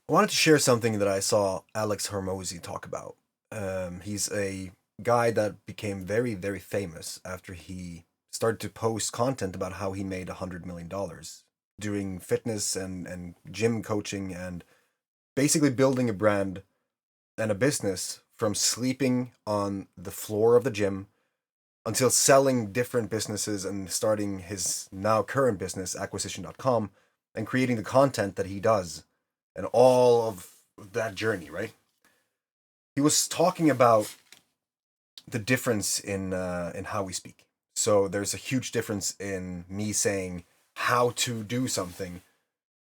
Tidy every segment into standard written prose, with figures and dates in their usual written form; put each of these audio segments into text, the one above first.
I wanted to share something that I saw Alex Hormozi talk about. He's a guy that became very, very famous after he started to post content about how he made $100 million doing fitness and gym coaching and basically building a brand and a business from sleeping on the floor of the gym until selling different businesses and starting his now current business, acquisition.com, and creating the content that he does and all of that journey, right? He was talking about the difference in how we speak. So there's a huge difference in me saying how to do something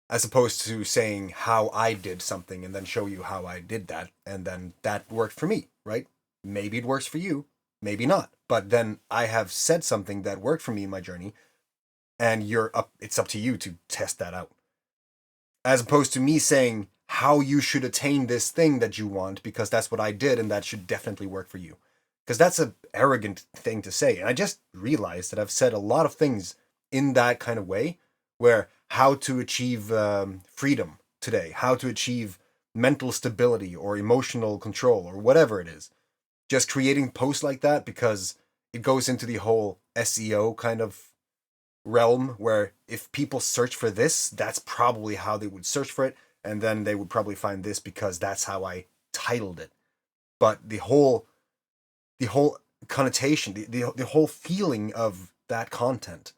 as opposed to saying how I did something and then show you how I did that and then that worked for me, right? Maybe it works for you, maybe not. But then I have said something that worked for me in my journey and you're up it's up to you to test that out. As opposed to me saying how you should attain this thing that you want because that's what I did and that should definitely work for you. Because that's a arrogant thing to say. And I just realized that I've said a lot of things in that kind of way, where how to achieve freedom today, how to achieve mental stability or emotional control or whatever it is. Just creating posts like that because it goes into the whole SEO kind of realm where if people search for this, that's probably how they would search for it, and then they would probably find this because that's how I titled it. But the whole connotation, the whole feeling of that content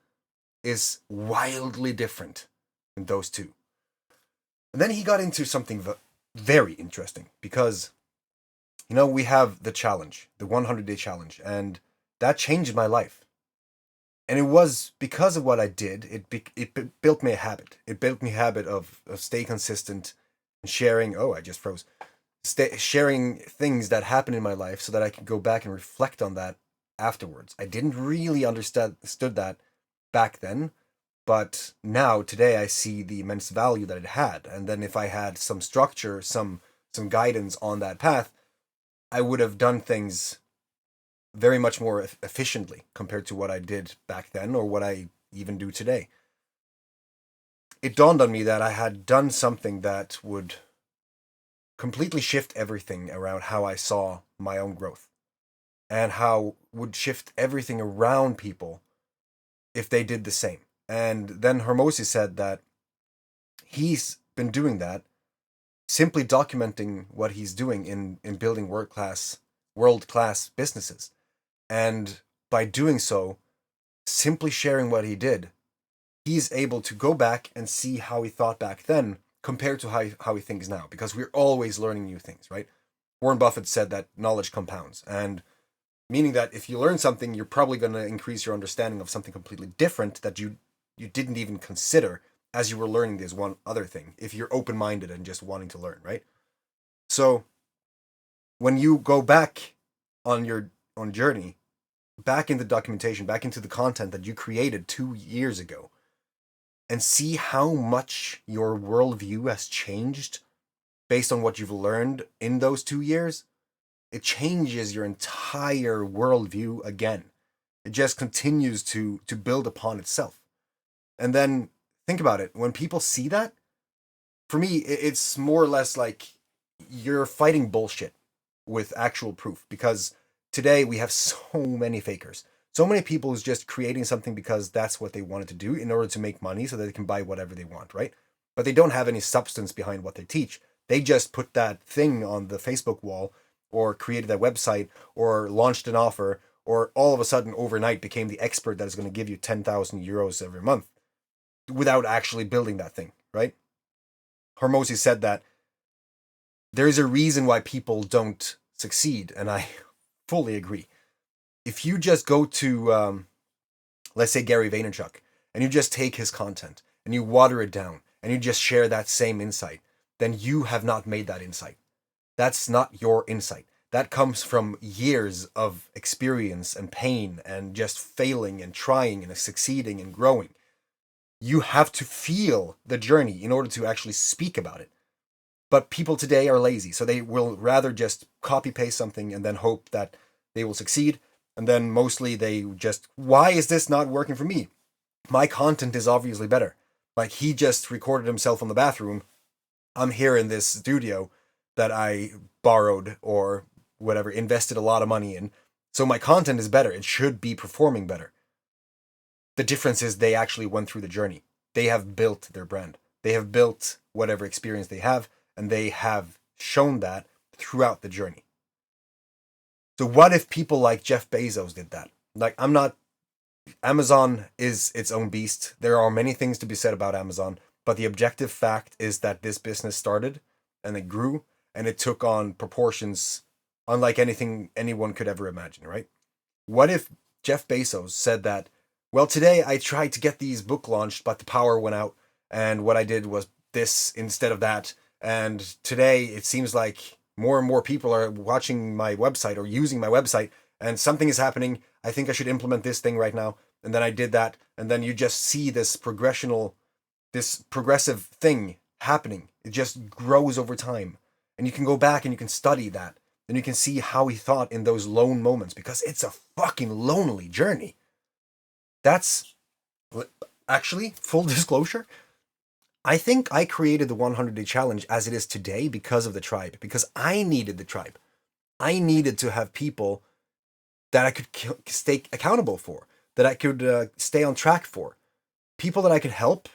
is wildly different in those two. And then he got into something very interesting because we have the challenge, the 100-day challenge, and that changed my life. And it was because of what I did. It built me a habit. It built me a habit of stay consistent and sharing. Oh, I just froze. Sharing things that happened in my life so that I could go back and reflect on that afterwards. I didn't really understood that back then, but now today I see the immense value that it had. And then if I had some structure, some guidance on that path, I would have done things very much more efficiently compared to what I did back then or what I even do today. It dawned on me that I had done something that would completely shift everything around how I saw my own growth and how would shift everything around people if they did the same. And then Hermosi said that he's been doing that, simply documenting what he's doing in building world class businesses. And by doing so, simply sharing what he did, he's able to go back and see how he thought back then compared to how he thinks now, because we're always learning new things, right? Warren Buffett said that knowledge compounds, and meaning that if you learn something, you're probably going to increase your understanding of something completely different that you didn't even consider as you were learning this one other thing, if you're open-minded and just wanting to learn, right? So when you go back on your on journey, back into documentation, back into the content that you created 2 years ago, and see how much your worldview has changed based on what you've learned in those 2 years, it changes your entire worldview again. It just continues to build upon itself. And then think about it. When people see that, for me, it's more or less like you're fighting bullshit with actual proof, because today we have so many fakers. So many people who's just creating something because that's what they wanted to do in order to make money so that they can buy whatever they want, right? But they don't have any substance behind what they teach. They just put that thing on the Facebook wall or created that website or launched an offer or all of a sudden overnight became the expert that is going to give you 10,000 euros every month without actually building that thing, right? Hormozi said that there is a reason why people don't succeed, and I fully agree. If you just go to, let's say, Gary Vaynerchuk, and you just take his content and you water it down and you just share that same insight, then you have not made that insight. That's not your insight. That comes from years of experience and pain and just failing and trying and succeeding and growing. You have to feel the journey in order to actually speak about it. But people today are lazy, so they will rather just copy paste something and then hope that they will succeed. And then mostly they just, why is this not working for me? My content is obviously better. Like, he just recorded himself in the bathroom I'm here in this studio that I borrowed or whatever, invested a lot of money in. So my content is better. It should be performing better. The difference is they actually went through the journey. They have built their brand. They have built whatever experience they have, and they have shown that throughout the journey. So what if people like Jeff Bezos did that? Like, I'm not, Amazon is its own beast. There are many things to be said about Amazon, but the objective fact is that this business started and it grew and it took on proportions unlike anything anyone could ever imagine, right? What if Jeff Bezos said that, well, today I tried to get these book launched, but the power went out, and what I did was this instead of that, and today it seems like more and more people are watching my website or using my website, and something is happening. I think I should implement this thing right now. And then I did that, and then you just see this progressive thing happening. It just grows over time. And you can go back and you can study that. And you can see how he thought in those lone moments, because it's a fucking lonely journey. That's actually, full disclosure, I think I created the 100-day challenge as it is today because of the tribe, because I needed the tribe. I needed to have people that I could stay accountable for, that I could stay on track for, people that I could help,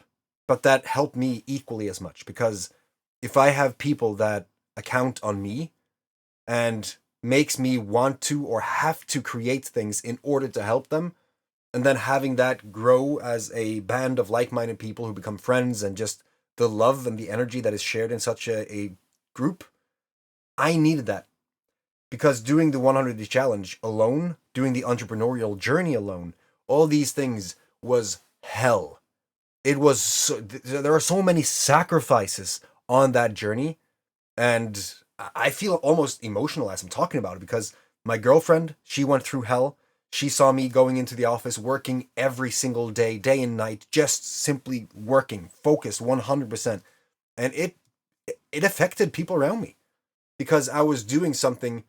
but that help me equally as much. Because if I have people that account on me and makes me want to or have to create things in order to help them, and then having that grow as a band of like-minded people who become friends, and just the love and the energy that is shared in such a group, I needed that. Because doing the 100-day challenge alone, doing the entrepreneurial journey alone, all these things was hell. It was there are so many sacrifices on that journey, and I feel almost emotional as I'm talking about it, because my girlfriend, she went through hell. She saw me going into the office, working every single day, day and night, just simply working, focused 100%. And it affected people around me, because I was doing something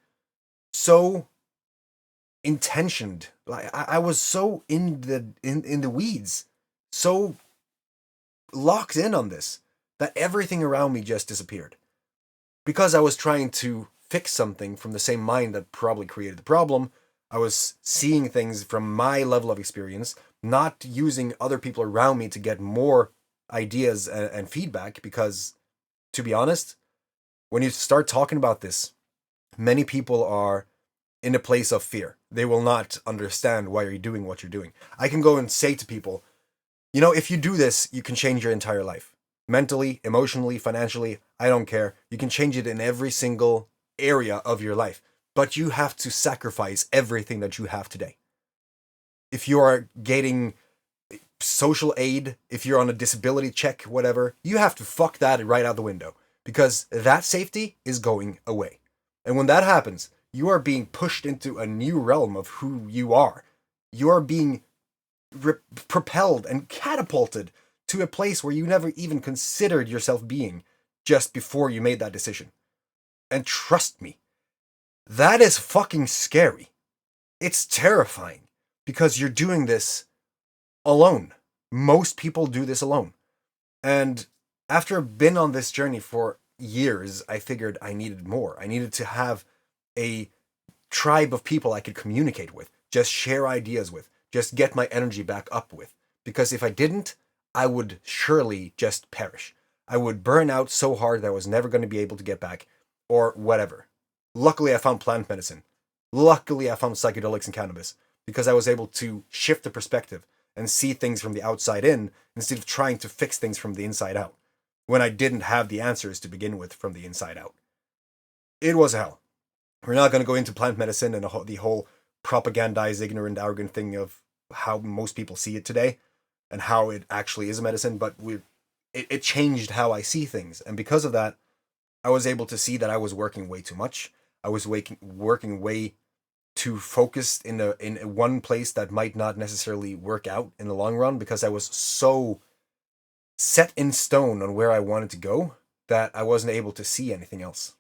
so intentioned. Like I was so in the weeds, so locked in on this, that everything around me just disappeared. Because I was trying to fix something from the same mind that probably created the problem. I was seeing things from my level of experience, not using other people around me to get more ideas and feedback. Because, to be honest, when you start talking about this, many people are in a place of fear. They will not understand why you're doing what you're doing. I can go and say to people, if you do this, you can change your entire life. Mentally, emotionally, financially, I don't care. You can change it in every single area of your life. But you have to sacrifice everything that you have today. If you are getting social aid, if you're on a disability check, whatever, you have to fuck that right out the window. Because that safety is going away. And when that happens, you are being pushed into a new realm of who you are. You are being propelled and catapulted to a place where you never even considered yourself being just before you made that decision. And trust me, that is fucking scary. It's terrifying, because you're doing this alone. Most people do this alone. And after I've been on this journey for years, I figured I needed more. I needed to have a tribe of people I could communicate with, just share ideas with, just get my energy back up with. Because if I didn't, I would surely just perish. I would burn out so hard that I was never going to be able to get back, or whatever. Luckily, I found plant medicine. Luckily, I found psychedelics and cannabis, because I was able to shift the perspective and see things from the outside in instead of trying to fix things from the inside out, when I didn't have the answers to begin with from the inside out. It was hell. We're not going to go into plant medicine and the whole propagandized, ignorant, arrogant thing of how most people see it today and how it actually is a medicine, but it changed how I see things. And because of that, I was able to see that I was working way too much. I was working way too focused in one place that might not necessarily work out in the long run, because I was so set in stone on where I wanted to go that I wasn't able to see anything else.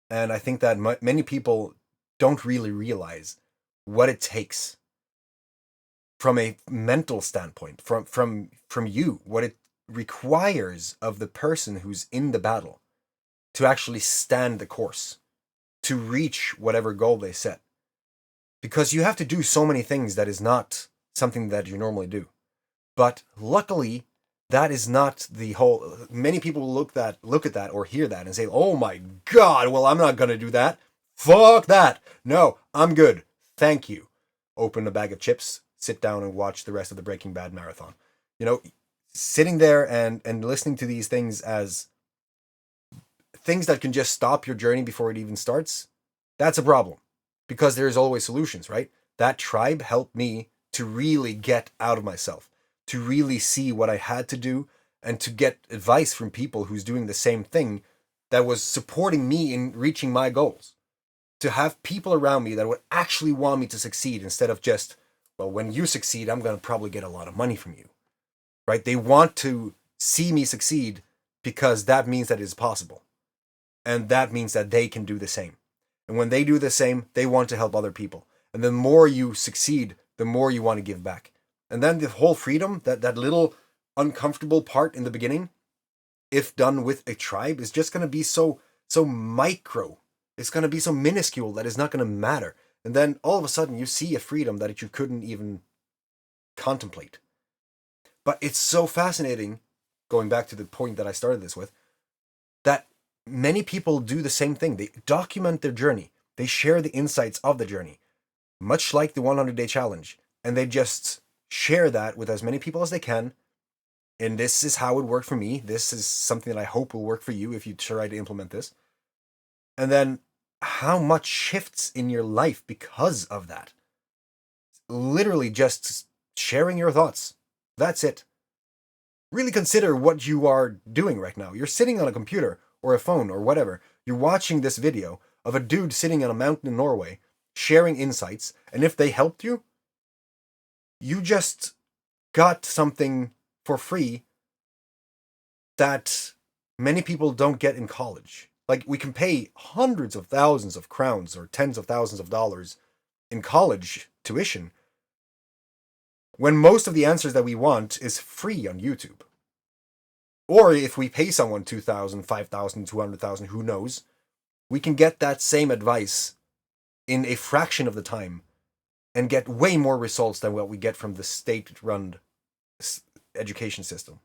And I think that many people don't really realize what it takes from a mental standpoint, from you, what it requires of the person who's in the battle to actually stand the course, to reach whatever goal they set. Because you have to do so many things that is not something that you normally do. But luckily, that is not the whole. Many people look at that or hear that and say, "Oh my God, well, I'm not gonna do that. Fuck that. No, I'm good. Thank you." Open a bag of chips, sit down and watch the rest of the Breaking Bad marathon. You know, sitting there and listening to these things as things that can just stop your journey before it even starts, that's a problem. Because there's always solutions, right? That tribe helped me to really get out of myself, to really see what I had to do, and to get advice from people who's doing the same thing that was supporting me in reaching my goals. To have people around me that would actually want me to succeed instead of just, well, when you succeed, I'm going to probably get a lot of money from you, right? They want to see me succeed because that means that it is possible. And that means that they can do the same. And when they do the same, they want to help other people. And the more you succeed, the more you want to give back. And then the whole freedom, that little uncomfortable part in the beginning, if done with a tribe, is just going to be so micro. It's going to be so minuscule that it's not going to matter. And then all of a sudden you see a freedom that you couldn't even contemplate. But it's so fascinating, going back to the point that I started this with, that many people do the same thing. They document their journey. They share the insights of the journey, much like the 100-day challenge. And they just share that with as many people as they can. And this is how it worked for me. This is something that I hope will work for you if you try to implement this. And then how much shifts in your life because of that. Literally just sharing your thoughts. That's it. Really consider what you are doing right now. You're sitting on a computer or a phone or whatever. You're watching this video of a dude sitting on a mountain in Norway sharing insights. And if they helped you, you just got something for free that many people don't get in college. Like, we can pay hundreds of thousands of crowns or tens of thousands of dollars in college tuition when most of the answers that we want is free on YouTube. Or if we pay someone $2,000, $5,000, $200,000, who knows, we can get that same advice in a fraction of the time and get way more results than what we get from the state-run education system.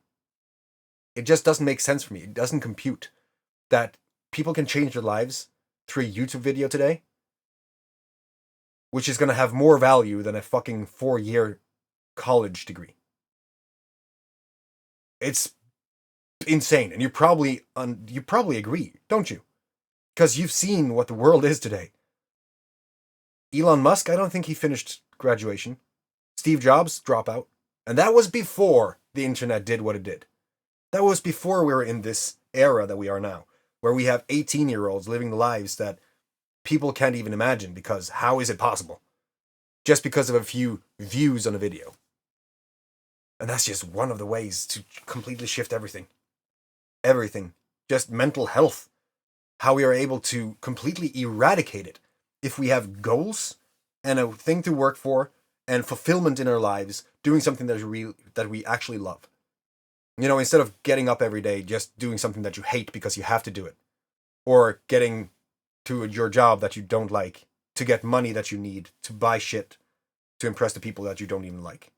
It just doesn't make sense for me. It doesn't compute that people can change their lives through a YouTube video today, which is going to have more value than a fucking 4-year college degree. It's insane. And you probably agree, don't you? Because you've seen what the world is today. Elon Musk, I don't think he finished graduation. Steve Jobs, dropout. And that was before the internet did what it did. That was before we were in this era that we are now, where we have 18-year-olds living the lives that people can't even imagine, because how is it possible? Just because of a few views on a video. And that's just one of the ways to completely shift everything. Everything. Just mental health. How we are able to completely eradicate it if we have goals and a thing to work for and fulfillment in our lives, doing something that we actually love. You know, instead of getting up every day just doing something that you hate because you have to do it, or getting to your job that you don't like to get money that you need to buy shit to impress the people that you don't even like.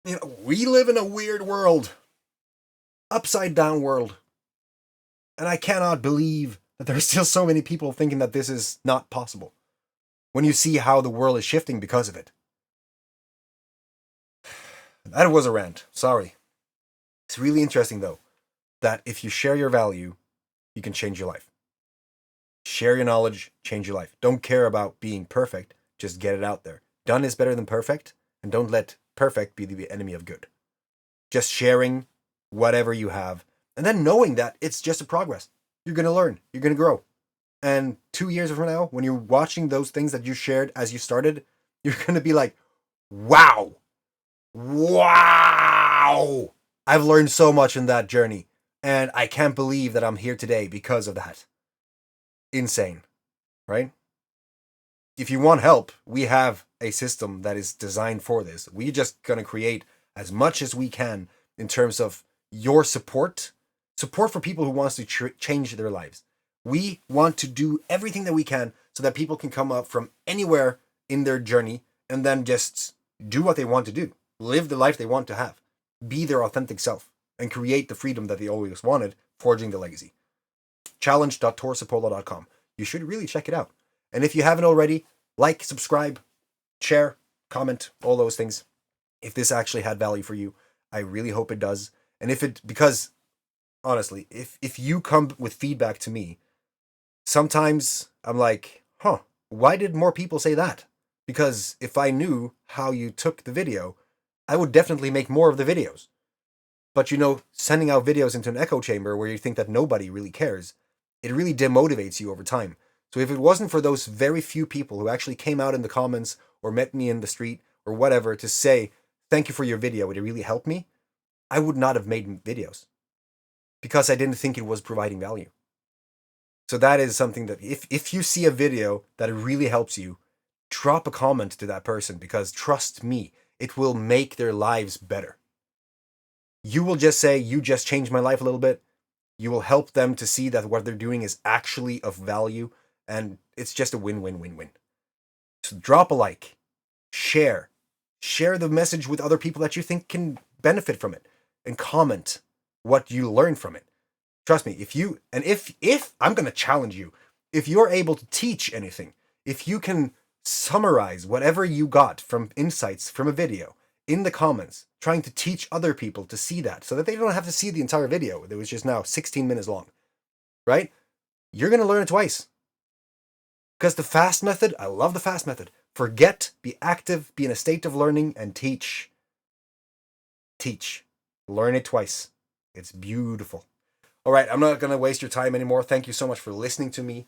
You know, we live in a weird world, upside down world, and I cannot believe that there are still so many people thinking that this is not possible when you see how the world is shifting because of it. That was a rant. Sorry. It's really interesting, though, that if you share your value, you can change your life. Share your knowledge, change your life. Don't care about being perfect. Just get it out there. Done is better than perfect, and don't let perfect be the enemy of good. Just sharing whatever you have, and then knowing that it's just a progress. You're going to learn. You're going to grow. And 2 years from now, when you're watching those things that you shared as you started, you're going to be like, wow. Wow! I've learned so much in that journey, and I can't believe that I'm here today because of that. Insane, right? If you want help, we have a system that is designed for this. We're just going to create as much as we can in terms of your support for people who wants to change their lives. We want to do everything that we can so that people can come up from anywhere in their journey and then just do what they want to do, live the life they want to have, be their authentic self, and create the freedom that they always wanted, forging the legacy. challenge.theseppola.com. You should really check it out. And if you haven't already, like, subscribe, share, comment, all those things. If this actually had value for you, I really hope it does. And because honestly, if you come with feedback to me, sometimes I'm like, why did more people say that? Because if I knew how you took the video, I would definitely make more of the videos. But sending out videos into an echo chamber where you think that nobody really cares, it really demotivates you over time. So if it wasn't for those very few people who actually came out in the comments or met me in the street or whatever to say, thank you for your video, it really helped me, I would not have made videos because I didn't think it was providing value. So that is something that if you see a video that really helps you, drop a comment to that person, because trust me, it will make their lives better. You will just say, you just changed my life a little bit. You will help them to see that what they're doing is actually of value, and it's just a win-win-win-win. So drop a like, share the message with other people that you think can benefit from it, and comment what you learned from it. Trust me, if I'm going to challenge you, if you're able to teach anything, if you can summarize whatever you got from insights from a video in the comments, trying to teach other people to see that so that they don't have to see the entire video that was just now 16 minutes long, right? You're going to learn it twice. Because the fast method, I love the fast method. Forget, be active, be in a state of learning, and teach. Teach. Learn it twice. It's beautiful. All right, I'm not going to waste your time anymore. Thank you so much for listening to me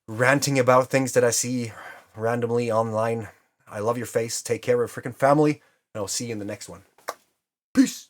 ranting about things that I see randomly online. I love your face. Take care of your freaking family, and I'll see you in the next one. Peace.